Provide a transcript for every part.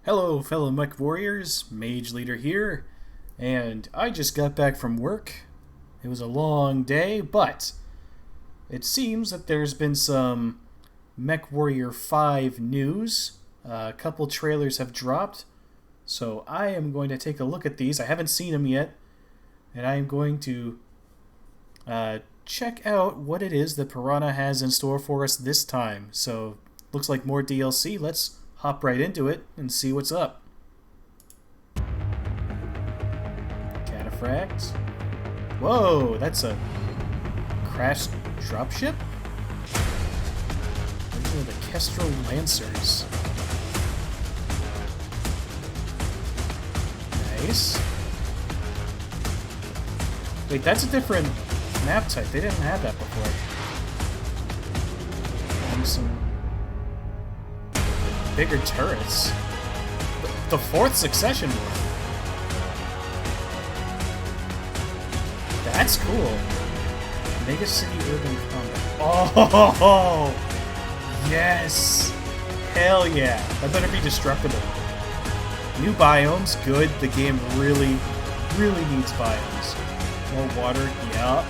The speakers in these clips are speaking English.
Hello, fellow Mech Warriors, Mage Leader here, and I just got back from work. It was a long day, but it seems that there's been some Mech Warrior 5 news. A couple trailers have dropped, so I am going to take a look at these. I haven't seen them yet, and I am going to check out what it is that Piranha has in store for us this time. So, looks like more DLC. Let's hop right into it and see what's up. Cataphract. Whoa, that's a crashed dropship? These are the Kestrel Lancers. Nice. Wait, that's a different map type. They didn't have that before. And some bigger turrets. The fourth succession war. That's cool. Mega City Urban Combat. Oh, yes! Hell yeah! That better be destructible. New biomes, good. The game really needs biomes. More water, yeah.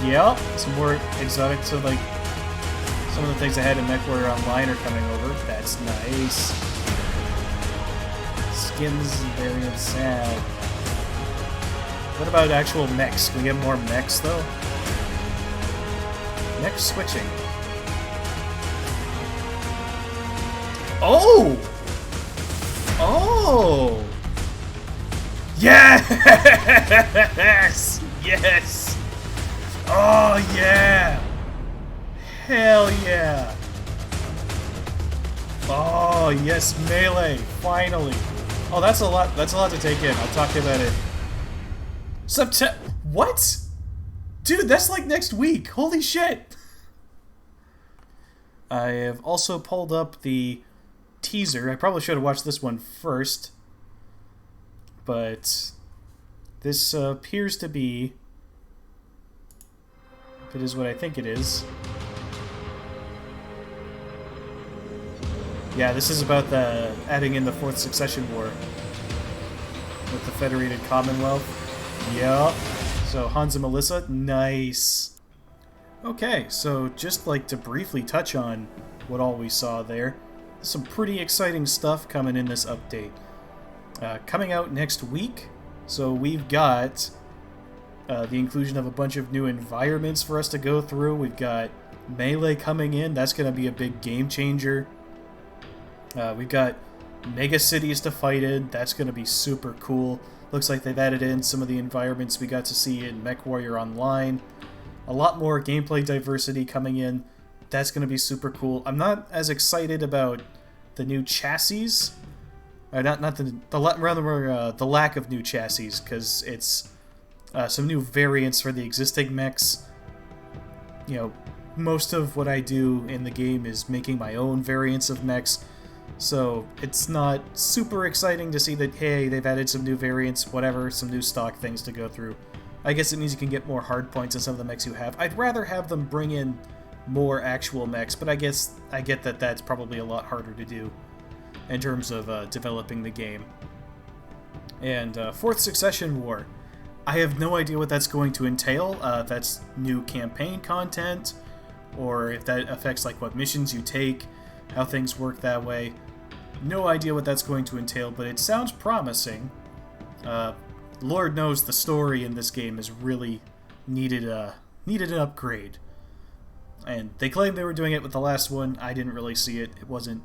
Yep. Some more exotic, so like some of the things I had in MechWarrior Online are coming over. That's nice. Skins variant sad. What about actual mechs? Can we get more mechs though? Mech switching. Oh! Oh! Yes! Yes! Oh yeah! Hell yeah! Oh yes, melee! Finally! Oh, that's a lot. That's a lot to take in. I'll talk about it. What? Dude, that's like next week. Holy shit! I have also pulled up the teaser. I probably should have watched this one first, but this appears to be. If it is what I think it is. Yeah, this is about the adding in the fourth succession war with the Federated Commonwealth. Yup. So Hans and Melissa, nice. Okay, so just like to briefly touch on what all we saw there, some pretty exciting stuff coming in this update. Coming out next week, so we've got the inclusion of a bunch of new environments for us to go through. We've got melee coming in, that's going to be a big game changer. We've got mega cities to fight in. That's going to be super cool. Looks like they've added in some of the environments we got to see in MechWarrior Online. A lot more gameplay diversity coming in. That's going to be super cool. I'm not as excited about the new chassis. The lack of new chassis, because it's some new variants for the existing mechs. You know, most of what I do in the game is making my own variants of mechs. So it's not super exciting to see that, hey, they've added some new variants, whatever, some new stock things to go through. I guess it means you can get more hard points in some of the mechs you have. I'd rather have them bring in more actual mechs, but I guess I get that that's probably a lot harder to do in terms of developing the game. And Fourth Succession War. I have no idea what that's going to entail. If that's new campaign content, or if that affects like what missions you take, how things work that way. No idea what that's going to entail, but it sounds promising. Lord knows the story in this game is really needed an upgrade. And they claimed they were doing it with the last one. I didn't really see it. It wasn't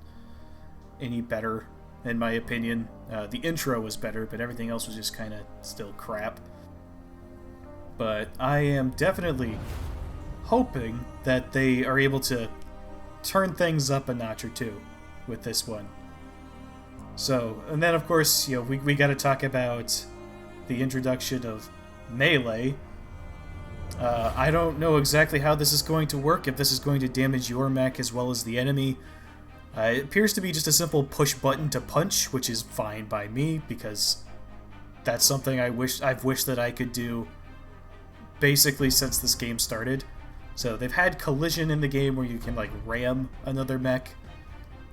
any better, in my opinion. The intro was better, but everything else was just kind of still crap. But I am definitely hoping that they are able to turn things up a notch or two with this one. So, and then of course, you know, we got to talk about the introduction of melee. I don't know exactly how this is going to work, if this is going to damage your mech as well as the enemy. It appears to be just a simple push button to punch, which is fine by me, because that's something I've wished that I could do basically since this game started. So they've had collision in the game where you can like ram another mech.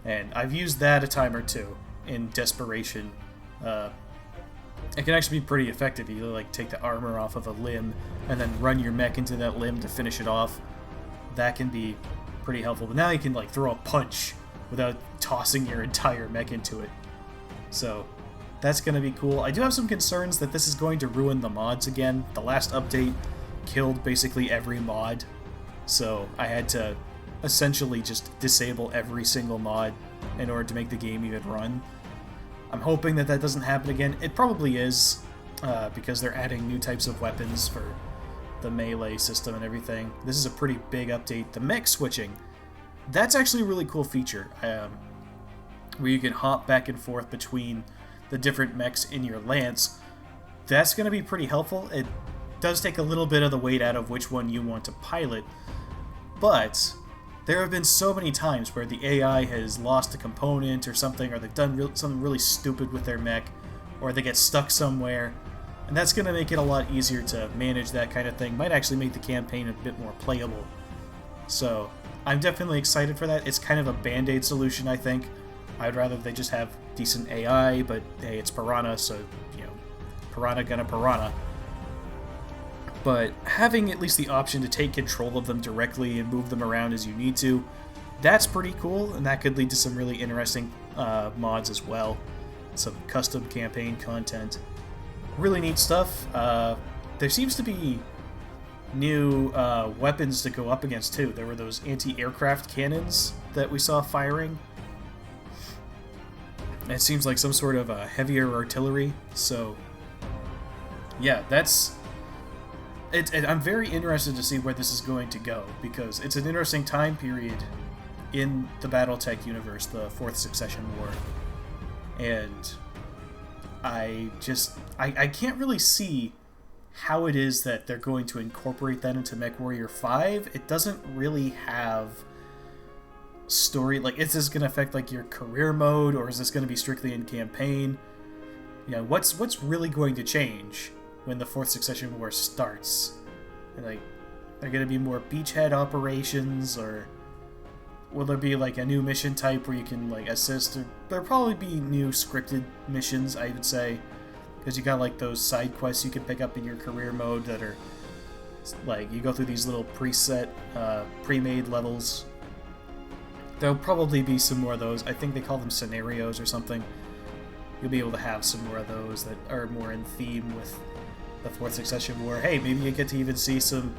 And I've used that a time or two in desperation. It can actually be pretty effective. You like take the armor off of a limb and then run your mech into that limb to finish it off. That can be pretty helpful. But now you can like throw a punch without tossing your entire mech into it. So that's going to be cool. I do have some concerns that this is going to ruin the mods again. The last update killed basically every mod. So I had to essentially just disable every single mod in order to make the game even run. I'm hoping that that doesn't happen again. It probably is, because they're adding new types of weapons for the melee system and everything. This is a pretty big update. The mech switching, that's actually a really cool feature, where you can hop back and forth between the different mechs in your lance. That's going to be pretty helpful. It does take a little bit of the weight out of which one you want to pilot, but there have been so many times where the AI has lost a component or something, or they've done something really stupid with their mech, or they get stuck somewhere, and that's going to make it a lot easier to manage that kind of thing. Might actually make the campaign a bit more playable. So I'm definitely excited for that. It's kind of a band-aid solution, I think. I'd rather they just have decent AI, but hey, it's Piranha, so, you know, Piranha gonna Piranha. But having at least the option to take control of them directly and move them around as you need to, that's pretty cool, and that could lead to some really interesting mods as well. Some custom campaign content. Really neat stuff. There seems to be new weapons to go up against, too. There were those anti-aircraft cannons that we saw firing. It seems like some sort of heavier artillery, so yeah, that's... I'm very interested to see where this is going to go, because it's an interesting time period in the Battletech universe, the Fourth Succession War, and I can't really see how it is that they're going to incorporate that into MechWarrior 5. It doesn't really have story. Like, is this going to affect like your career mode, or is this going to be strictly in campaign? You know, what's really going to change when the Fourth Succession War starts? And, like, are going to be more beachhead operations, or will there be like a new mission type where you can like assist? Or there'll probably be new scripted missions, I would say, because you got like those side quests you can pick up in your career mode that are like you go through these little preset, pre-made levels. There'll probably be some more of those. I think they call them scenarios or something. You'll be able to have some more of those that are more in theme with the Fourth Succession War. Hey, maybe you get to even see some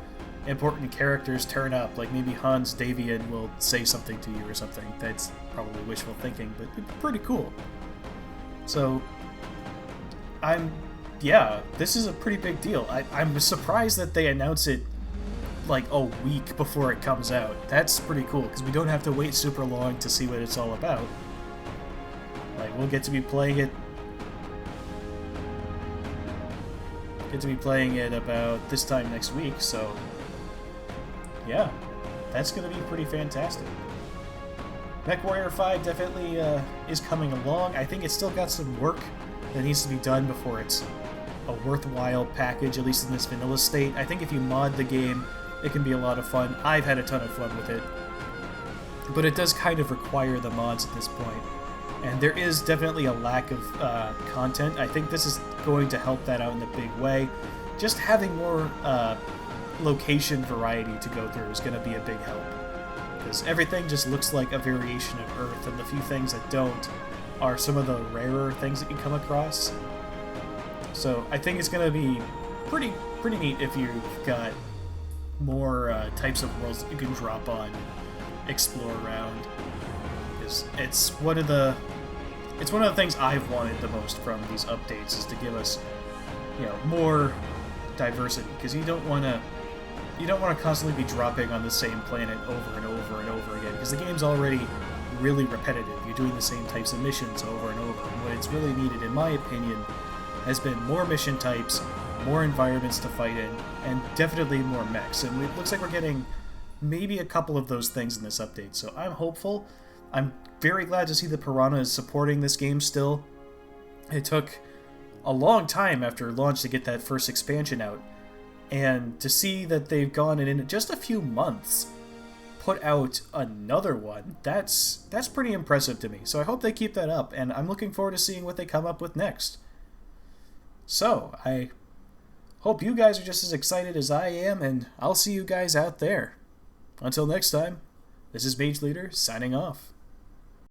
important characters turn up. Like maybe Hans Davian will say something to you or something. That's probably wishful thinking, but it's pretty cool. So, this is a pretty big deal. I'm surprised that they announce it like a week before it comes out. That's pretty cool, because we don't have to wait super long to see what it's all about. Like, we'll get to be playing it about this time next week, so yeah, that's gonna be pretty fantastic. MechWarrior 5 definitely is coming along. I think it's still got some work that needs to be done before it's a worthwhile package, at least in this vanilla state. I think if you mod the game, it can be a lot of fun. I've had a ton of fun with it. But it does kind of require the mods at this point. And there is definitely a lack of content. I think this is going to help that out in a big way. Just having more location variety to go through is going to be a big help. Because everything just looks like a variation of Earth, and the few things that don't are some of the rarer things that you come across. So I think it's going to be pretty neat if you've got more types of worlds that you can drop on, explore around. It's one of the things I've wanted the most from these updates, is to give us, you know, more diversity, because you don't want to constantly be dropping on the same planet over and over and over again, because the game's already really repetitive. You're doing the same types of missions over and over. And what it's really needed, in my opinion, has been more mission types, more environments to fight in, and definitely more mechs. And it looks like we're getting maybe a couple of those things in this update, so I'm hopeful. I'm very glad to see that Piranha is supporting this game still. It took a long time after launch to get that first expansion out, and to see that they've gone in just a few months put out another one, that's pretty impressive to me. So I hope they keep that up, and I'm looking forward to seeing what they come up with next. So, I hope you guys are just as excited as I am, and I'll see you guys out there. Until next time, this is Mage Leader signing off.